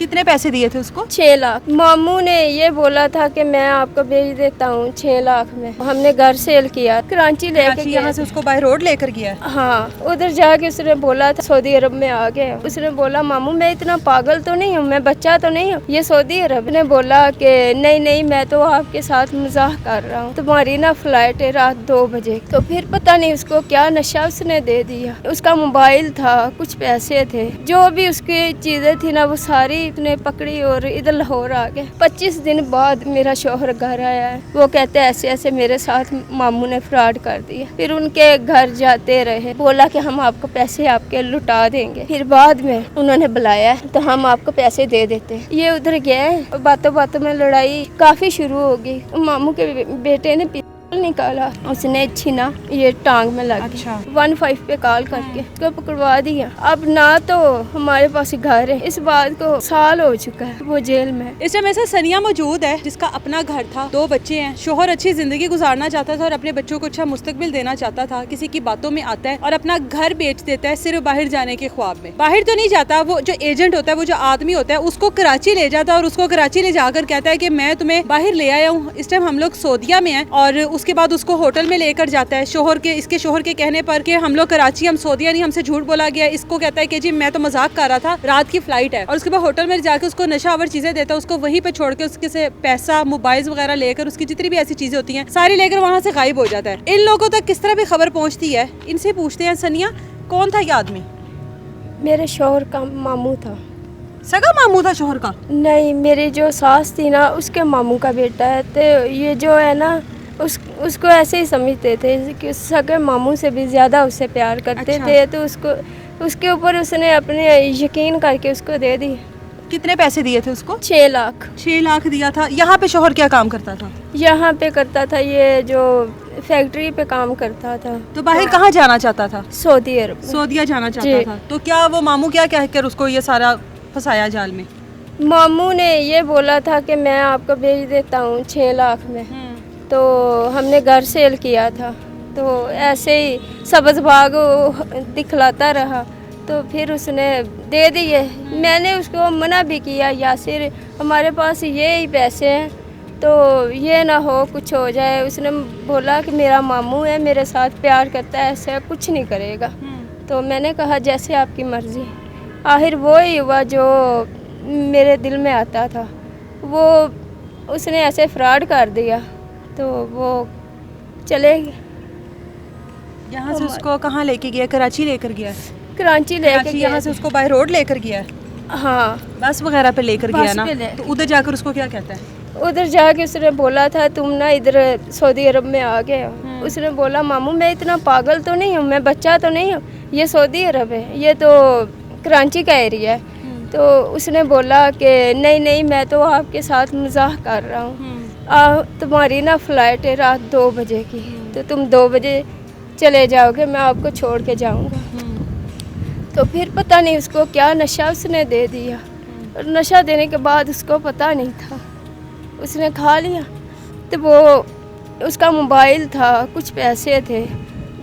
कितने पैसे दिए थे उसको? 6 लाख। मामू ने ये बोला था कि मैं आपको भेज देता हूँ 6 लाख में। हमने घर सेल किया, कराची लेके गया। यहाँ से उसको बाय रोड लेकर गया? हाँ, उधर जाके उसने बोला था सऊदी अरब में आ गया। उसने बोला मामू मैं इतना पागल तो नहीं हूँ, मैं बच्चा तो नहीं हूँ। ये सऊदी अरब ने बोला कि नहीं नहीं मैं तो आपके साथ मजाक कर रहा हूँ, तुम्हारी ना फ्लाइट है रात 2 बजे। तो फिर पता नहीं उसको क्या नशा उसने दे दिया। उसका मोबाइल था, कुछ पैसे थे, जो भी उसकी चीजें थी ना वो सारी उसने पकड़ी और इधर लाहौर आ गए। 25 दिन बाद मेरा शौहर घर आया है। वो कहते ऐसे ऐसे मेरे साथ मामू ने फ्रॉड कर दिया। फिर उनके घर जाते रहे, बोला कि हम आपको पैसे आपके लुटा देंगे। फिर बाद में उन्होंने बुलाया तो हम आपको पैसे दे देते। ये उधर गए, बातों बातों में लड़ाई काफी शुरू हो गई। मामू के बेटे ने निकाला, उसने छीना, ये टांग में लग गया। 15 पे कॉल करके उसको पकड़वा दिया। अब ना तो हमारे पास घर है, इस बात को साल हो चुका है, वो जेल में। इस टाइम ऐसा सनिया मौजूद है जिसका अपना घर था, 2 बच्चे हैं, शोहर अच्छी जिंदगी गुजारना चाहता था और अपने बच्चों को अच्छा मुस्तकबिल देना चाहता था। किसी की बातों में आता है और अपना घर बेच देता है सिर्फ बाहर जाने के ख्वाब में। बाहर तो नहीं जाता, वो जो एजेंट होता है, वो जो आदमी होता है, उसको कराची ले जाता है और उसको कराची ले जाकर कहता है कि मैं तुम्हें बाहर ले आया हूँ। इस टाइम हम लोग सऊदीया में हैं और उसके बाद उसको होटल में लेकर जाता है इसके शोहर के कहने पर कि हम लोग कराची, हम सऊदीया नहीं, हमसे झूठ बोला गया। इसको कहता है कि जी मैं तो मजाक कर रहा था, रात की फ्लाइट है। और उसके बाद होटल में जाकर उसको नशावर चीजें देता है, उसको वहीं पे छोड़ के उसके से पैसा, मोबाइल वगैरह लेकर, उसकी जितनी भी ऐसी चीजें होती हैं सारी लेकर वहाँ से गायब हो जाता है। इन लोगों तक किस तरह भी खबर पहुँचती है, इनसे पूछते हैं। सनिया, कौन था ये आदमी? मेरे शौहर का मामू था। सगा मामू था शोहर का? नहीं, मेरी जो सास थी ना उसके मामू का बेटा है। तो ये जो है ना उसको ऐसे ही समझते थे कि सगे मामू से भी ज़्यादा उससे प्यार करते थे। तो उसके ऊपर उसने अपने यकीन करके उसको दे दी। कितने पैसे दिए थे उसको? 6 लाख। 6 लाख दिया था। यहाँ पे शोहर क्या काम करता था? यहाँ पे करता था, ये जो फैक्ट्री पे काम करता था। तो बाहर कहाँ जाना चाहता था? सऊदी अरब। सऊदीया जाना चाहता था। तो क्या वो मामू क्या कहकर उसको ये सारा फंसाया जाल में? मामू ने ये बोला था कि मैं आपको भेज देता हूँ 6 लाख में। तो हमने घर सेल किया था, तो ऐसे ही सब्ज़ बाग दिखलाता रहा, तो फिर उसने दे दिए। मैंने उसको मना भी किया, यासिर हमारे पास ये ही पैसे हैं, तो ये ना हो कुछ हो जाए। उसने बोला कि मेरा मामू है, मेरे साथ प्यार करता है, ऐसा कुछ नहीं करेगा। तो मैंने कहा जैसे आपकी मर्ज़ी। आखिर वो ही हुआ जो मेरे दिल में आता था, वो उसने ऐसे फ्रॉड कर दिया। तो वो चले गए। यहाँ से उसको कहाँ लेके गया? कराची लेकर गया? कराची लेके गया। यहाँ से उसको बाय रोड लेकर गया? हाँ, बस वगैरह पे लेकर गया ना? तो उधर जाकर उसको क्या कहता है? उधर जाके उसने बोला था तुम ना इधर सऊदी अरब में आ गए हो। उसने बोला मामू मैं इतना पागल तो नहीं हूँ, मैं बच्चा तो नहीं हूँ। ये सऊदी अरब है, ये तो कराची का एरिया है। तो उसने बोला कि नहीं नहीं मैं तो आपके साथ मजाक कर रहा हूँ, तुम्हारी ना फ्लाइट है रात 2 बजे की, तो तुम 2 बजे चले जाओगे, मैं आपको छोड़ के जाऊंगा। तो फिर पता नहीं उसको क्या नशा उसने दे दिया। और नशा देने के बाद उसको पता नहीं था, उसने खा लिया। तो वो उसका मोबाइल था, कुछ पैसे थे,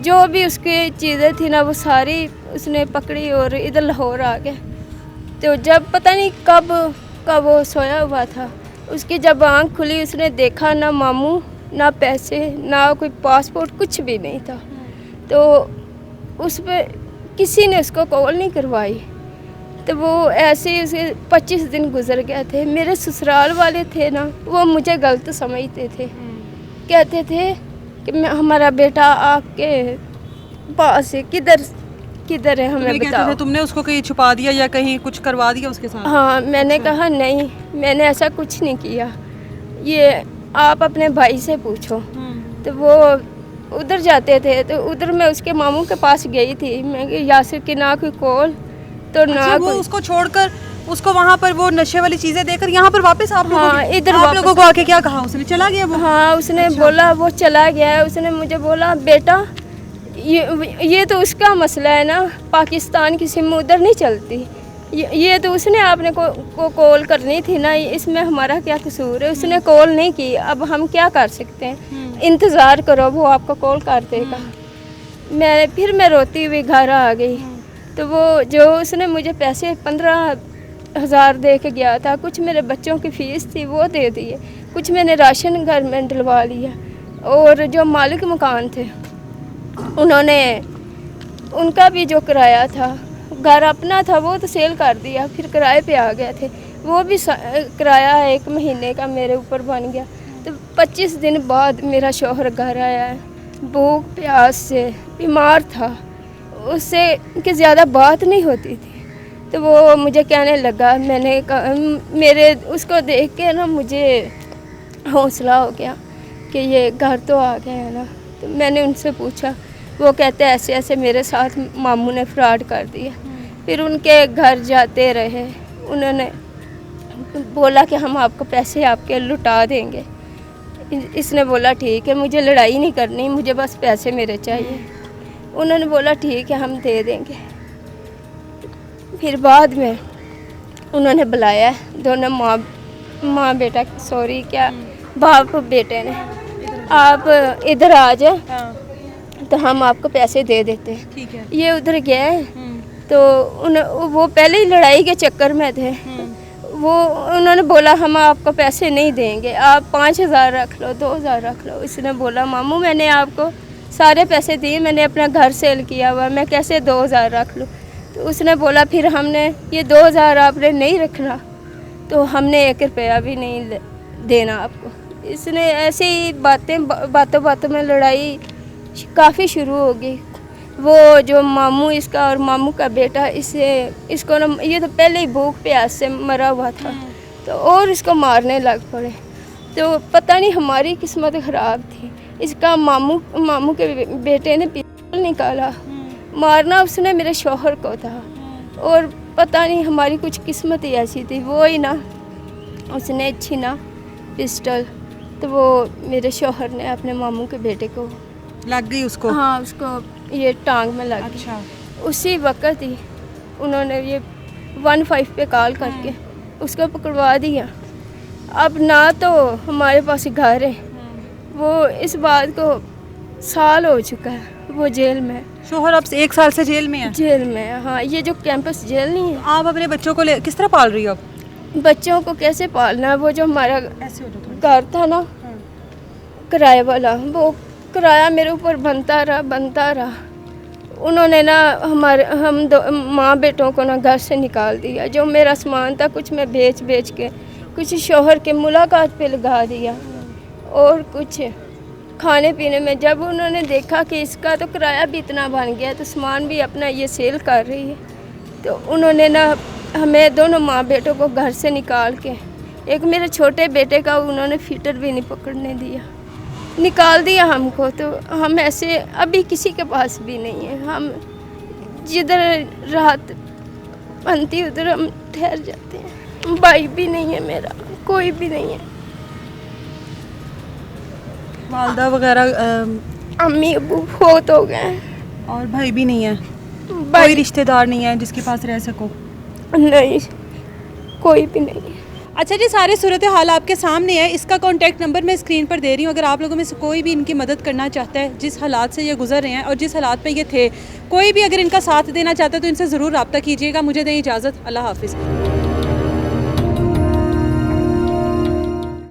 जो भी उसकी चीज़ें थी ना वो सारी उसने पकड़ी और इधर लाहौर आ गए। तो जब पता नहीं कब वो सोया हुआ था, उसकी जब आँख खुली उसने देखा ना मामू, ना पैसे, ना कोई पासपोर्ट, कुछ भी नहीं था। तो उस पर किसी ने उसको कॉल नहीं करवाई। तो वो ऐसे ही उसे 25 दिन गुजर गए थे। मेरे ससुराल वाले थे ना, वो मुझे गलत समझते थे, कहते थे कि हमारा बेटा आपके पास है, किधर है हमें बताओ। तुमने उसको कहीं छुपा दिया या कहीं कुछ करवा दिया उसके साथ? हाँ, मैंने कहा नहीं, मैंने ऐसा कुछ नहीं किया, ये आप अपने भाई से पूछो। तो वो उधर जाते थे, तो उधर मैं उसके मामू के पास गई थी। मैं यासिर की ना कोई कॉल, तो ना वो उसको छोड़कर उसको वहाँ पर वो नशे वाली चीजें देकर यहाँ पर वापस आप लोगों को आके क्या कहा? उसने चला गया वो? हाँ, उसने बोला वो चला गया है। उसने मुझे बोला बेटा ये तो उसका मसला है ना, पाकिस्तान की सिम उधर नहीं चलती, ये तो उसने आपने को कॉल करनी थी ना, इसमें हमारा क्या कसूर है? उसने कॉल नहीं की, अब हम क्या कर सकते हैं? इंतज़ार करो, वो आपको कॉल कर देगा। मैं रोती हुई घर आ गई। तो वो जो उसने मुझे पैसे 1000 दे के गया था, कुछ मेरे बच्चों की फ़ीस थी वो दे दिए, कुछ मैंने राशन घर में डलवा लिया। और जो मालिक मकान थे उन्होंने, उनका भी जो किराया था, घर अपना था वो तो सेल कर दिया, फिर किराए पे आ गए थे, वो भी किराया 1 महीने का मेरे ऊपर बन गया। तो 25 दिन बाद मेरा शौहर घर आया है, भूख प्यास से बीमार था, उससे कि ज़्यादा बात नहीं होती थी। तो वो मुझे कहने लगा, मैंने कहा, मेरे उसको देख के ना मुझे हौसला हो गया कि ये घर तो आ गए हैं ना। तो मैंने उनसे पूछा, वो कहते ऐसे ऐसे मेरे साथ मामू ने फ्रॉड कर दिया। फिर उनके घर जाते रहे, उन्होंने बोला कि हम आपको पैसे आपके लुटा देंगे। इसने बोला ठीक है, मुझे लड़ाई नहीं करनी, मुझे बस पैसे मेरे चाहिए। उन्होंने बोला ठीक है हम दे देंगे। फिर बाद में उन्होंने बुलाया दोनों माँ बेटा, सॉरी क्या बाप बेटे ने, आप इधर आ जाए तो हम आपको पैसे दे देते हैं। ठीक है। ये उधर गए तो वो पहले ही लड़ाई के चक्कर में थे। वो उन्होंने बोला हम आपको पैसे नहीं देंगे, आप 5000 रख लो, 2000 रख लो। इसने बोला मामू मैंने आपको सारे पैसे दिए, मैंने अपना घर सेल किया हुआ, मैं कैसे 2000 रख लूँ। तो उसने बोला फिर हमने ये 2000 आपने नहीं रखना तो हमने 1 रुपया भी नहीं देना आपको। इसने ऐसे ही बातों बातों में लड़ाई काफ़ी शुरू हो गई। वो जो मामू इसका और मामू का बेटा, इसको ना, ये तो पहले ही भूख प्यास से मरा हुआ था तो और इसको मारने लग पड़े। तो पता नहीं हमारी किस्मत ख़राब थी, इसका मामू के बेटे ने पिस्तौल निकाला, मारना उसने मेरे शौहर को था। और पता नहीं हमारी कुछ किस्मत ही ऐसी थी, वो ही ना उसने छीना पिस्टल, तो वो मेरे शौहर ने अपने मामू के बेटे को लग गई उसको? हाँ, उसको ये टांग में लग गई। अच्छा। उसी वक्त ही उन्होंने ये 15 पे कॉल करके उसको पकड़वा दिया। अब ना तो हमारे पास घर है, वो इस बात को साल हो चुका है, वो जेल में। शोहर अब 1 साल से जेल में है? जेल में है, हाँ। ये जो कैंपस जेल नहीं है। आप अपने बच्चों को किस तरह पाल रही हो अब? बच्चों को कैसे पालना है, वो जो हमारा ऐसे हो तो घर था ना किराए वाला, वो किराया मेरे ऊपर बनता रहा। उन्होंने ना हम दो माँ बेटों को ना घर से निकाल दिया। जो मेरा सामान था कुछ मैं बेच के, कुछ शौहर के मुलाकात पे लगा दिया और कुछ खाने पीने में। जब उन्होंने देखा कि इसका तो किराया भी इतना बन गया तो सामान भी अपना ये सेल कर रही है, तो उन्होंने ना हमें दोनों माँ बेटों को घर से निकाल के, एक मेरे छोटे बेटे का उन्होंने फीटर भी नहीं पकड़ने दिया, निकाल दिया हमको। तो हम ऐसे अभी किसी के पास भी नहीं है, हम जिधर रात बनती उधर हम ठहर जाते हैं। भाई भी नहीं है मेरा, कोई भी नहीं है। वालदा वगैरह अम्मी अबू बहुत हो गए हैं और भाई भी नहीं है? कोई भाई रिश्तेदार नहीं है जिसके पास रह सको? नहीं, कोई भी नहीं है। अच्छा जी, सारे सूरत हाल आपके सामने है। इसका कॉन्टैक्ट नंबर मैं स्क्रीन पर दे रही हूँ। अगर आप लोगों में से कोई भी इनकी मदद करना चाहता है, जिस हालात से ये गुजर रहे हैं और जिस हालात में ये थे, कोई भी अगर इनका साथ देना चाहता है तो इनसे ज़रूर रब्ता कीजिएगा। मुझे दें इजाज़त, अल्लाह हाफिज़।